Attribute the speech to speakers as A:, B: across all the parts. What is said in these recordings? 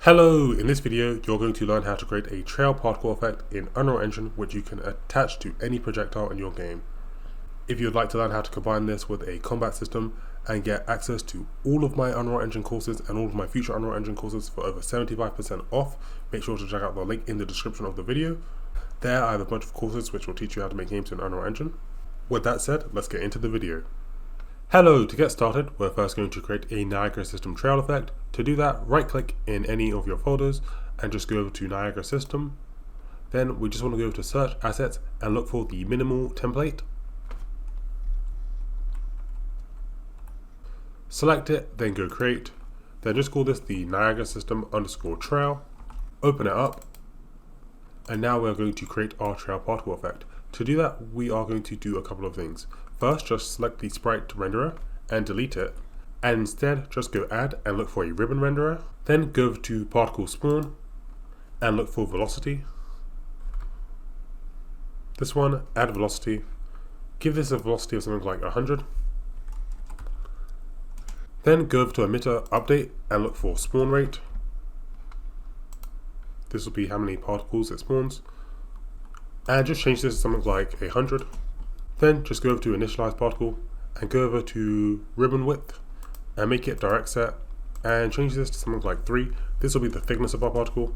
A: Hello, in this video you're going to learn how to create a trail particle effect in Unreal Engine which you can attach to any projectile in your game. If you'd like to learn how to combine this with a combat system and get access to all of my Unreal Engine courses and all of my future Unreal Engine courses for over 75% off, make sure to check out the link in the description of the video. There I have a bunch of courses which will teach you how to make games in Unreal Engine. With that said, let's get into the video. Hello, to get started, we're first going to create a Niagara System trail effect. To do that, right click in any of your folders and just go over to Niagara System. Then we just want to go to Search Assets and look for the minimal template. Select it, then go create. Then just call this the Niagara System underscore trail. Open it up. And now we're going to create our trail particle effect. To do that, we are going to do a couple of things. First, just select the sprite renderer and delete it, and instead just go add and look for a ribbon renderer. Then go over to particle spawn and look for velocity. This one, add velocity. Give this a velocity of something like 100. Then go over to emitter update and look for spawn rate. This will be how many particles it spawns. And just change this to something like 100. Then just go over to initialize particle and go over to ribbon width and make it direct set and change this to something like 3. This will be the thickness of our particle.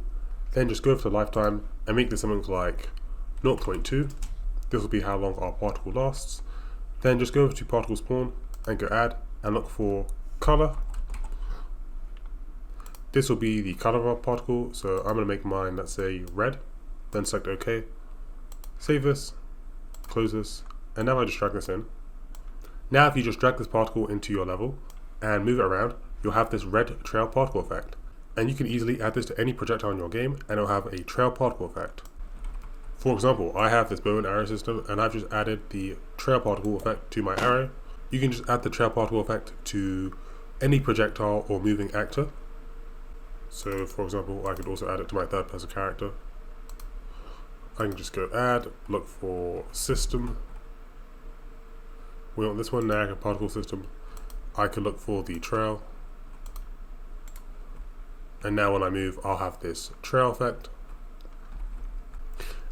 A: Then just go over to lifetime and make this something like 0.2. This will be how long our particle lasts. Then just go over to particle spawn and go add and look for color. This will be the color of our particle, so I'm going to make mine, let's say, red. Then select OK. Save this, close this, and now I just drag this in. Now if you just drag this particle into your level and move it around, you'll have this red trail particle effect. And you can easily add this to any projectile in your game and it'll have a trail particle effect. For example, I have this bow and arrow system and I've just added the trail particle effect to my arrow. You can just add the trail particle effect to any projectile or moving actor. So for example, I could also add it to my third person character. I can just go add, look for system. We want this one, Niagara particle system. I can look for the trail. And now when I move, I'll have this trail effect.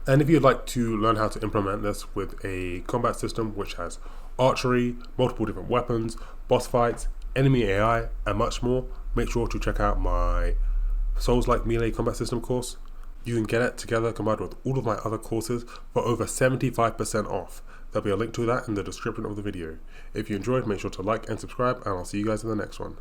A: And if you'd like to learn how to implement this with a combat system which has archery, multiple different weapons, boss fights, enemy AI, and much more, make sure to check out my Souls-like melee combat system course. You can get it together combined with all of my other courses for over 75% off. There'll be a link to that in the description of the video. If you enjoyed, make sure to like and subscribe, and I'll see you guys in the next one.